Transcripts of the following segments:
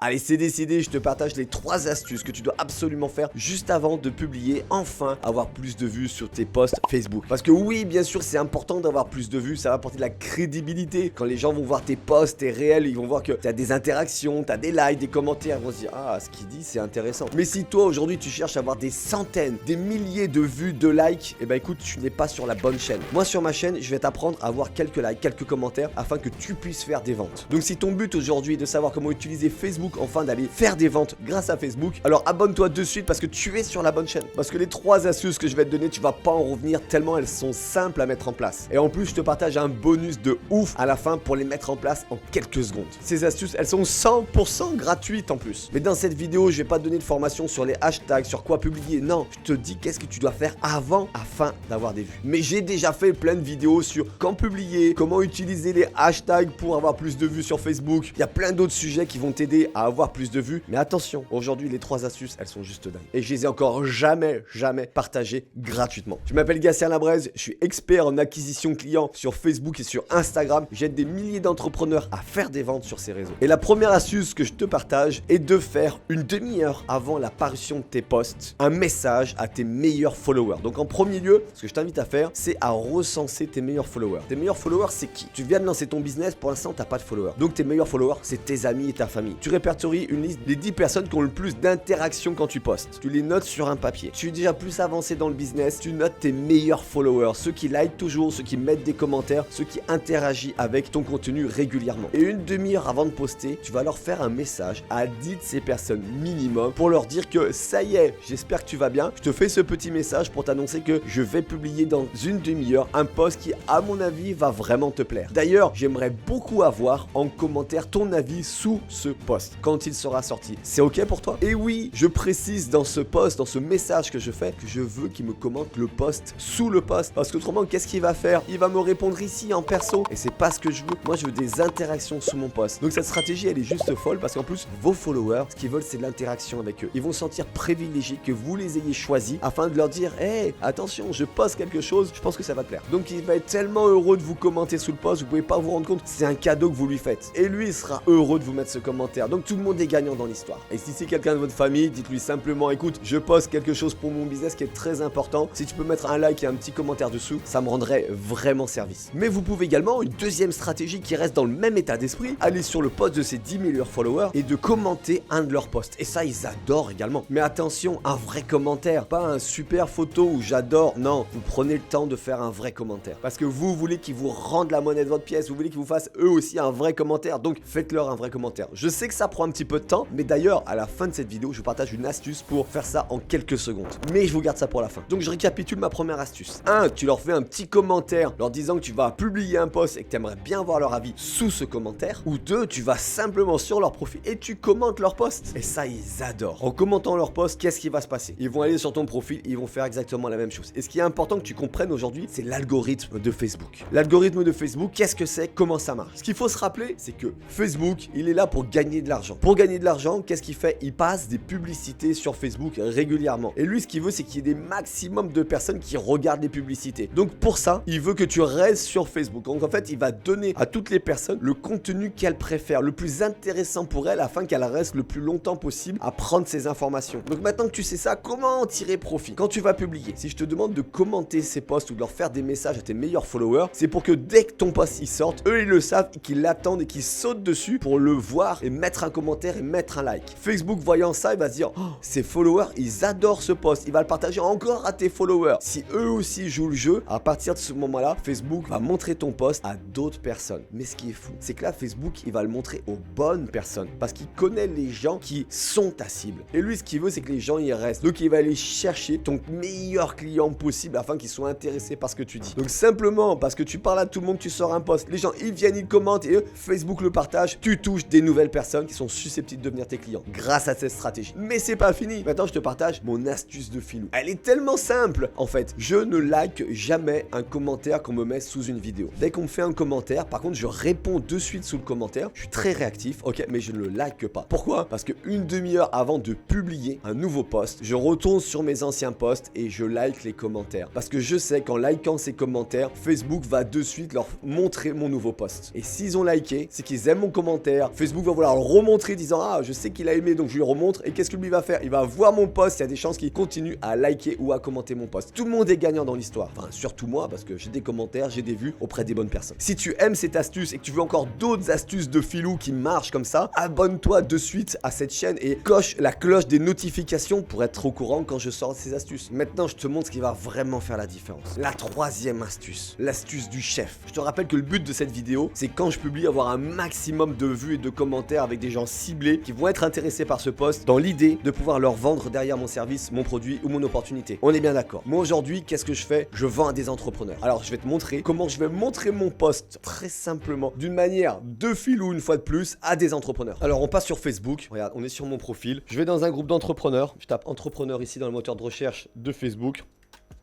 Allez, c'est décidé, je te partage les 3 astuces que tu dois absolument faire juste avant de publier, enfin avoir plus de vues sur tes posts Facebook. Parce que oui, bien sûr, c'est important d'avoir plus de vues, ça va apporter de la crédibilité. Quand les gens vont voir tes posts, tes réels, ils vont voir que tu as des interactions, tu as des likes, des commentaires, ils vont se dire ah, ce qu'il dit, c'est intéressant. Mais si toi aujourd'hui tu cherches à avoir des centaines, des milliers de vues, de likes, eh ben écoute, tu n'es pas sur la bonne chaîne. Moi sur ma chaîne, je vais t'apprendre à avoir quelques likes, quelques commentaires afin que tu puisses faire des ventes. Donc si ton but aujourd'hui est de savoir comment utiliser Facebook enfin d'aller faire des ventes grâce à Facebook, alors abonne-toi de suite parce que tu es sur la bonne chaîne. Parce que les 3 astuces que je vais te donner, tu vas pas en revenir tellement elles sont simples à mettre en place. Et en plus, je te partage un bonus de ouf à la fin pour les mettre en place en quelques secondes. Ces astuces, elles sont 100% gratuites en plus. Mais dans cette vidéo, je vais pas te donner de formation sur les hashtags, sur quoi publier. Non, je te dis qu'est-ce que tu dois faire avant afin d'avoir des vues. Mais j'ai déjà fait plein de vidéos sur quand publier, comment utiliser les hashtags pour avoir plus de vues sur Facebook. Il y a plein d'autres sujets qui vont t'aider à avoir plus de vues. Mais attention, aujourd'hui, les 3 astuces, elles sont juste dingues. Et je les ai encore jamais partagées gratuitement. Je m'appelle Gatien Labraise, je suis expert en acquisition client sur Facebook et sur Instagram. J'aide des milliers d'entrepreneurs à faire des ventes sur ces réseaux. Et la première astuce que je te partage est de faire une demi-heure avant la parution de tes posts, un message à tes meilleurs followers. Donc en premier lieu, ce que je t'invite à faire, c'est à recenser tes meilleurs followers. Tes meilleurs followers, c'est qui? Tu viens de lancer ton business, pour l'instant, tu n'as pas de followers. Donc tes meilleurs followers, c'est tes amis et ta famille. Tu répertories une liste des 10 personnes qui ont le plus d'interactions quand tu postes. Tu les notes sur un papier. Tu es déjà plus avancé dans le business, tu notes tes meilleurs followers, ceux qui like toujours, ceux qui mettent des commentaires, ceux qui interagissent avec ton contenu régulièrement. Et une demi-heure avant de poster, tu vas leur faire un message à 10 de ces personnes minimum pour leur dire que ça y est, j'espère que tu vas bien. Je te fais ce petit message pour t'annoncer que je vais publier dans une demi-heure un post qui, à mon avis, va vraiment te plaire. D'ailleurs, j'aimerais beaucoup avoir en commentaire ton avis sous ce post quand il sera sorti. C'est ok pour toi? Et oui, je précise dans ce post, dans ce message que je fais, que je veux qu'il me commente le post sous le post. Parce qu'autrement, qu'est-ce qu'il va faire? Il va me répondre ici en perso. Et c'est pas ce que je veux. Moi, je veux des interactions sous mon post. Donc cette stratégie, elle est juste folle parce qu'en plus, vos followers, ce qu'ils veulent, c'est de l'interaction avec eux. Ils vont se sentir privilégiés que vous les ayez choisis afin de leur dire hey, attention, je poste quelque chose, je pense que ça va te plaire. Donc il va être tellement heureux de vous commenter sous le post, vous pouvez pas vous rendre compte, c'est un cadeau que vous lui faites. Et lui, il sera heureux de vous mettre ce commentaire. Donc tout le monde est gagnant dans l'histoire. Et si c'est quelqu'un de votre famille, dites-lui simplement écoute, je poste quelque chose pour mon business qui est très important. Si tu peux mettre un like et un petit commentaire dessous, ça me rendrait vraiment service. Mais vous pouvez également, une deuxième stratégie qui reste dans le même état d'esprit, aller sur le post de ces 10 meilleurs followers et de commenter un de leurs posts. Et ça, ils adorent également. Mais attention, un vrai commentaire, pas un super photo où j'adore. Non, vous prenez le temps de faire un vrai commentaire. Parce que vous voulez qu'ils vous rendent la monnaie de votre pièce, vous voulez qu'ils vous fassent eux aussi un vrai commentaire. Donc faites-leur un vrai commentaire. Je sais que ça prend un petit peu de temps, mais d'ailleurs, à la fin de cette vidéo, je vous partage une astuce pour faire ça en quelques secondes. Mais je vous garde ça pour la fin. Donc je récapitule ma première astuce. 1, tu leur fais un petit commentaire leur disant que tu vas publier un post et que tu aimerais bien voir leur avis sous ce commentaire. Ou 2, tu vas simplement sur leur profil et tu commentes leur post. Et ça, ils adorent. En commentant leur post, qu'est-ce qui va se passer? Ils vont aller sur ton profil, ils vont faire exactement la même chose. Et ce qui est important que tu comprennes aujourd'hui, c'est l'algorithme de Facebook. L'algorithme de Facebook, qu'est-ce que c'est? Comment ça marche? Ce qu'il faut se rappeler, c'est que Facebook, il est là pour gagner de l'argent. Pour gagner de l'argent, qu'est-ce qu'il fait? Il passe des publicités sur Facebook régulièrement. Et lui, ce qu'il veut, c'est qu'il y ait des maximums de personnes qui regardent les publicités. Donc pour ça, il veut que tu restes sur Facebook. Donc en fait, il va donner à toutes les personnes le contenu qu'elles préfèrent, le plus intéressant pour elles, afin qu'elles restent le plus longtemps possible à prendre ces informations. Donc maintenant que tu sais ça, comment en tirer profit? Quand tu vas publier, si je te demande de commenter ces posts ou de leur faire des messages à tes meilleurs followers, c'est pour que dès que ton post il sorte, eux ils le savent et qu'ils l'attendent et qu'ils sautent dessus pour le voir et mettre un commentaire et mettre un like. Facebook voyant ça, il va se dire oh, ces followers, ils adorent ce post, il va le partager encore à tes followers. Si eux aussi jouent le jeu, à partir de ce moment-là, Facebook va montrer ton post à d'autres personnes. Mais ce qui est fou, c'est que là, Facebook, il va le montrer aux bonnes personnes parce qu'il connaît les gens qui sont ta cible. Et lui, ce qu'il veut, c'est que les gens y restent. Donc, il va aller chercher ton meilleur client possible afin qu'ils soient intéressés par ce que tu dis. Donc, simplement parce que tu parles à tout le monde, tu sors un post, les gens, ils viennent, ils commentent et eux, Facebook le partage, tu touches des nouvelles personnes qui sont susceptibles de devenir tes clients grâce à cette stratégie. Mais c'est pas fini. Maintenant, je te partage mon astuce de filou. Elle est tellement simple. En fait, je ne like jamais un commentaire qu'on me met sous une vidéo. Dès qu'on me fait un commentaire, par contre, je réponds de suite sous le commentaire. Je suis très réactif, ok, mais je ne le like pas. Pourquoi? Parce qu'une demi-heure avant de publier un nouveau post, je retourne sur mes anciens posts et je like les commentaires. Parce que je sais qu'en likant ces commentaires, Facebook va de suite leur montrer mon nouveau post. Et s'ils ont liké, c'est qu'ils aiment mon commentaire. Facebook va vouloir le remontrer disant ah je sais qu'il a aimé donc je lui remontre et qu'est-ce que lui va faire? Il va voir mon post, il y a des chances qu'il continue à liker ou à commenter mon post. Tout le monde est gagnant dans l'histoire. Enfin surtout moi parce que j'ai des commentaires, j'ai des vues auprès des bonnes personnes. Si tu aimes cette astuce et que tu veux encore d'autres astuces de filou qui marchent comme ça, abonne-toi de suite à cette chaîne et coche la cloche des notifications pour être au courant quand je sors ces astuces. Maintenant je te montre ce qui va vraiment faire la différence. La troisième astuce, l'astuce du chef. Je te rappelle que le but de cette vidéo, c'est quand je publie avoir un maximum de vues et de commentaires avec des gens ciblés qui vont être intéressés par ce post dans l'idée de pouvoir leur vendre derrière mon service, mon produit ou mon opportunité. On est bien d'accord. Moi aujourd'hui, qu'est-ce que je fais? Je vends à des entrepreneurs. Alors je vais te montrer comment je vais montrer mon post très simplement, d'une manière de filou une fois de plus, à des entrepreneurs. Alors on passe sur Facebook. Regarde, on est sur mon profil. Je vais dans un groupe d'entrepreneurs. Je tape entrepreneur ici dans le moteur de recherche de Facebook.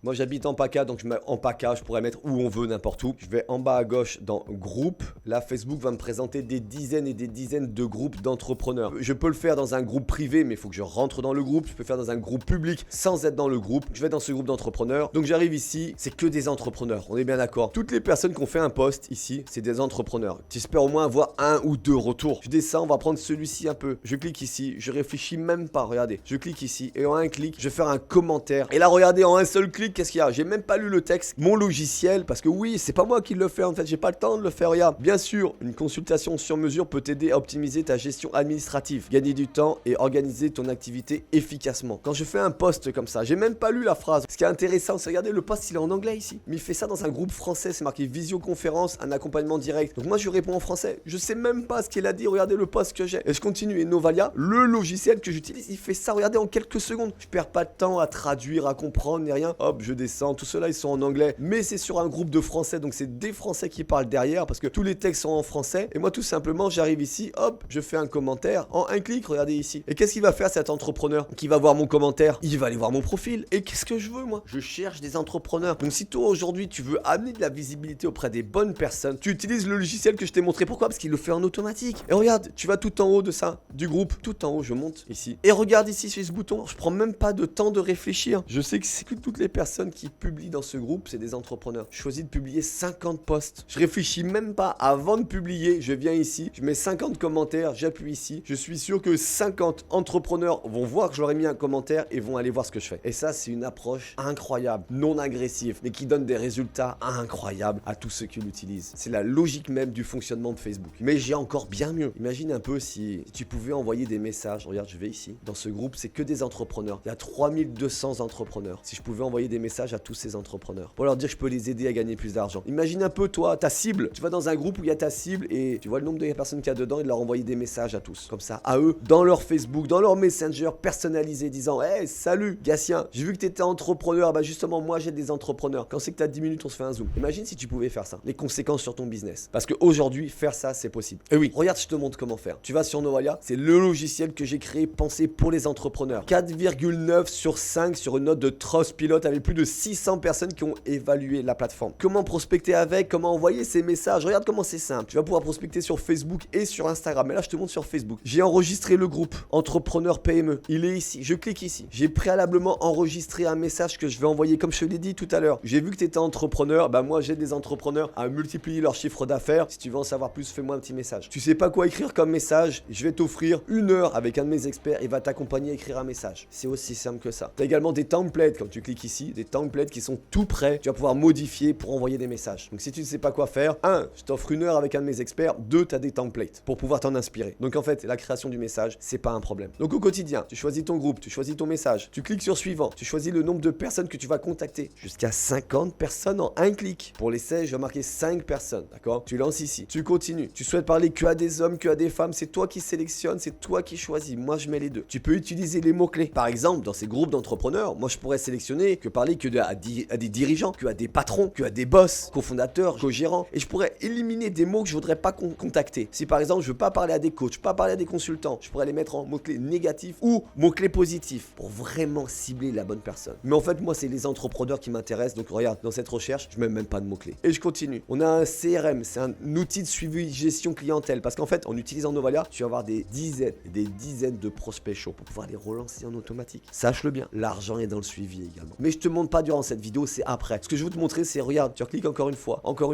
Moi j'habite en PACA, donc je mets en PACA, je pourrais mettre où on veut, n'importe où. Je vais en bas à gauche dans groupe. Là, Facebook va me présenter des dizaines et des dizaines de groupes d'entrepreneurs. Je peux le faire dans un groupe privé, mais il faut que je rentre dans le groupe. Je peux le faire dans un groupe public sans être dans le groupe. Je vais dans ce groupe d'entrepreneurs. Donc j'arrive ici, c'est que des entrepreneurs, on est bien d'accord. Toutes les personnes qui ont fait un post ici, c'est des entrepreneurs. J'espère au moins avoir un ou deux retours. Je descends, on va prendre celui-ci un peu. Je clique ici, je réfléchis même pas, regardez. Je clique ici et en un clic, je vais faire un commentaire. Et là, regardez, en un seul clic, qu'est-ce qu'il y a? J'ai même pas lu le texte. Mon logiciel, parce que oui, c'est pas moi qui le fais en fait, j'ai pas le temps de le faire. Regarde, bien sûr, une consultation sur mesure peut t'aider à optimiser ta gestion administrative, gagner du temps et organiser ton activité efficacement. Quand je fais un post comme ça, j'ai même pas lu la phrase. Ce qui est intéressant, c'est regardez, le post il est en anglais ici, mais il fait ça dans un groupe français, c'est marqué visioconférence, un accompagnement direct. Donc moi je réponds en français, je sais même pas ce qu'il a dit. Regardez le post que j'ai et je continue. Et Novalia, le logiciel que j'utilise, il fait ça, regardez, en quelques secondes. Je perds pas de temps à traduire, à comprendre ni rien. Hop, je descends. Tout cela ils sont en anglais, mais c'est sur un groupe de français, donc c'est des français qui parlent derrière parce que tous les textes sont en français. Et moi tout simplement j'arrive ici, hop, je fais un commentaire en un clic, regardez ici. Et qu'est-ce qu'il va faire cet entrepreneur qui va voir mon commentaire? Il va aller voir mon profil. Et qu'est-ce que je veux moi? Je cherche des entrepreneurs. Donc si toi aujourd'hui tu veux amener de la visibilité auprès des bonnes personnes, tu utilises le logiciel que je t'ai montré. Pourquoi? Parce qu'il le fait en automatique. Et regarde, tu vas tout en haut de ça, du groupe, tout en haut, je monte ici. Et regarde ici sur ce bouton, je prends même pas de temps de réfléchir. Je sais que c'est que toutes les personnes qui publient dans ce groupe, c'est des entrepreneurs. Je choisis de publier 50 posts. Je réfléchis même pas avant de publier. Je viens ici, je mets 50 commentaires, j'appuie ici. Je suis sûr que 50 entrepreneurs vont voir que j'aurais mis un commentaire et vont aller voir ce que je fais. Et ça, c'est une approche incroyable, non agressive, mais qui donne des résultats incroyables à tous ceux qui l'utilisent. C'est la logique même du fonctionnement de Facebook. Mais j'ai encore bien mieux. Imagine un peu si tu pouvais envoyer des messages. Regarde, je vais ici. Dans ce groupe, c'est que des entrepreneurs. Il y a 3200 entrepreneurs. Si je pouvais envoyer des messages à tous ces entrepreneurs pour leur dire que je peux les aider à gagner plus d'argent. Imagine un peu toi, ta cible. Tu vas dans un groupe où il y a ta cible et tu vois le nombre de personnes qu'il y a dedans et de leur envoyer des messages à tous. Comme ça, à eux, dans leur Facebook, dans leur Messenger personnalisé, disant hey, salut Gatien, j'ai vu que tu étais entrepreneur. Bah justement, moi j'ai des entrepreneurs. Quand c'est que tu as 10 minutes, on se fait un zoom. Imagine si tu pouvais faire ça. Les conséquences sur ton business. Parce qu'aujourd'hui, faire ça, c'est possible. Et oui, regarde, je te montre comment faire. Tu vas sur Novalia, c'est le logiciel que j'ai créé, pensé pour les entrepreneurs. 4,9 sur 5 sur une note de Trustpilot avec plus de 600 personnes qui ont évalué la plateforme. Comment prospecter avec, comment envoyer ces messages. Regarde comment c'est simple. Tu vas pouvoir prospecter sur Facebook et sur Instagram. Mais là, je te montre sur Facebook. J'ai enregistré le groupe Entrepreneur PME. Il est ici. Je clique ici. J'ai préalablement enregistré un message que je vais envoyer comme je te l'ai dit tout à l'heure. J'ai vu que tu étais entrepreneur. Bah moi, j'ai des entrepreneurs à multiplier leur chiffre d'affaires. Si tu veux en savoir plus, fais-moi un petit message. Tu sais pas quoi écrire comme message? Je vais t'offrir 1 heure avec un de mes experts. Il va t'accompagner à écrire un message. C'est aussi simple que ça. Tu as également des templates. Quand tu cliques ici, des templates qui sont tout prêts. Tu vas pouvoir modifier pour envoyer des messages. Donc si tu ne sais pas quoi faire, 1, je t'offre 1 heure avec un de mes experts. 2, tu as des templates pour pouvoir t'en inspirer. Donc en fait, la création du message, c'est pas un problème. Donc au quotidien, tu choisis ton groupe, tu choisis ton message, tu cliques sur suivant, tu choisis le nombre de personnes que tu vas contacter. Jusqu'à 50 personnes en un clic. Pour l'essai, je vais marquer 5 personnes, d'accord? Tu lances ici, tu continues. Tu souhaites parler que à des hommes, que à des femmes, c'est toi qui sélectionnes, c'est toi qui choisis. Moi, je mets les deux. Tu peux utiliser les mots-clés. Par exemple, dans ces groupes d'entrepreneurs, moi, je pourrais sélectionner que parler à des dirigeants, que à des patrons, que à des boss, cofondateurs, co-gérants. Et je pourrais éliminer des mots que je voudrais pas contacter. Si par exemple, je veux pas parler à des coachs, pas parler à des consultants, je pourrais les mettre en mots-clés négatifs ou mots-clés positifs pour vraiment cibler la bonne personne. Mais en fait, moi, c'est les entrepreneurs qui m'intéressent. Donc regarde, dans cette recherche, je mets même pas de mots-clés. Et je continue. On a un CRM, c'est un outil de suivi gestion clientèle. Parce qu'en fait, en utilisant Novalia, tu vas avoir des dizaines de prospects chauds pour pouvoir les relancer en automatique. Sache-le bien, l'argent est dans le suivi également. Mais je te montre pas durant cette vidéo, c'est après. Ce que je veux te montrer, c'est regarde, tu cliques encore une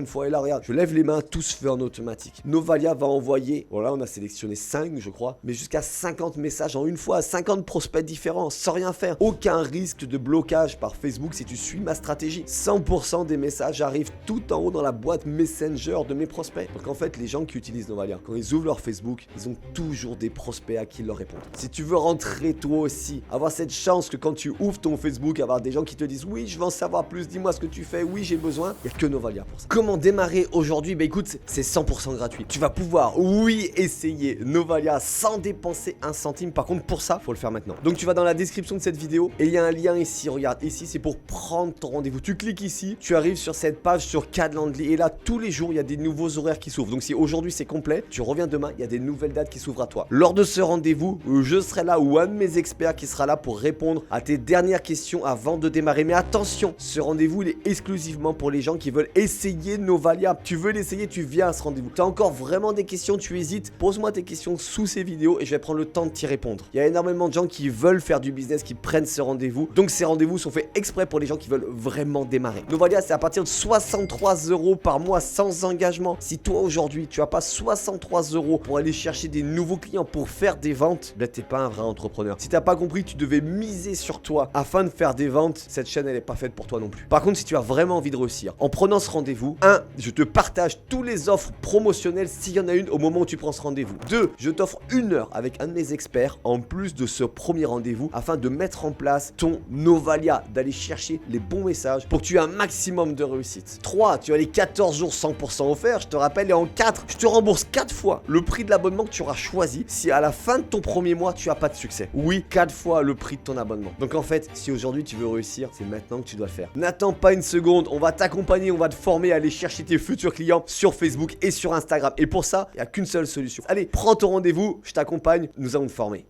fois, et là regarde, je lève les mains, tout se fait en automatique. Novalia va envoyer, voilà, on a sélectionné 5 je crois, mais jusqu'à 50 messages en une fois, 50 prospects différents, sans rien faire. Aucun risque de blocage par Facebook si tu suis ma stratégie. 100% des messages arrivent tout en haut dans la boîte Messenger de mes prospects. Donc en fait, les gens qui utilisent Novalia, quand ils ouvrent leur Facebook, ils ont toujours des prospects à qui leur répondre. Si tu veux rentrer toi aussi, avoir cette chance que quand tu ouvres ton Facebook, avoir des gens qui te disent oui, je veux en savoir plus, dis-moi ce que tu fais, oui, j'ai besoin, il n'y a que Novalia pour ça. Comment démarrer aujourd'hui? Bah écoute, c'est 100% gratuit. Tu vas pouvoir, oui, essayer Novalia sans dépenser un centime. Par contre, pour ça, faut le faire maintenant. Donc tu vas dans la description de cette vidéo et il y a un lien ici. Regarde, ici, c'est pour prendre ton rendez-vous. Tu cliques ici, tu arrives sur cette page sur Calendly et là, tous les jours, il y a des nouveaux horaires qui s'ouvrent. Donc si aujourd'hui c'est complet, tu reviens demain, il y a des nouvelles dates qui s'ouvrent à toi. Lors de ce rendez-vous, je serai là ou un de mes experts qui sera là pour répondre à tes dernières questions avant de démarrer. Mais attention, ce rendez-vous, il est exclusivement pour les gens qui veulent essayer Novalia. Tu veux l'essayer, tu viens à ce rendez-vous. Tu as encore vraiment des questions, tu hésites, pose-moi tes questions sous ces vidéos et je vais prendre le temps de t'y répondre. Il y a énormément de gens qui veulent faire du business, qui prennent ce rendez-vous. Donc ces rendez-vous sont faits exprès pour les gens qui veulent vraiment démarrer. Novalia, c'est à partir de 63 € par mois sans engagement. Si toi aujourd'hui, tu n'as pas 63 € pour aller chercher des nouveaux clients, pour faire des ventes, ben t'es pas un vrai entrepreneur. Si t'as pas compris, tu devais miser sur toi afin de faire des ventes, cette chaîne elle est pas faite pour toi non plus. Par contre, si tu as vraiment envie de réussir, en prenant ce rendez-vous, 1, je te partage tous les offres promotionnelles s'il y en a une au moment où tu prends ce rendez-vous. 2, je t'offre 1 heure avec un de mes experts en plus de ce premier rendez-vous afin de mettre en place ton Novalia, d'aller chercher les bons messages pour que tu aies un maximum de réussite. 3, tu as les 14 jours 100% offerts, je te rappelle, et en 4, je te rembourse 4 fois le prix de l'abonnement que tu auras choisi si à la fin de ton premier mois tu n'as pas de succès. Oui, 4 fois le prix de ton abonnement. Donc en fait, si aujourd'hui tu veux réussir, c'est maintenant que tu dois le faire. N'attends pas une seconde, on va t'accompagner, on va te former à aller chercher tes futurs clients sur Facebook et sur Instagram. Et pour ça, il n'y a qu'une seule solution. Allez, prends ton rendez-vous, je t'accompagne, nous allons te former.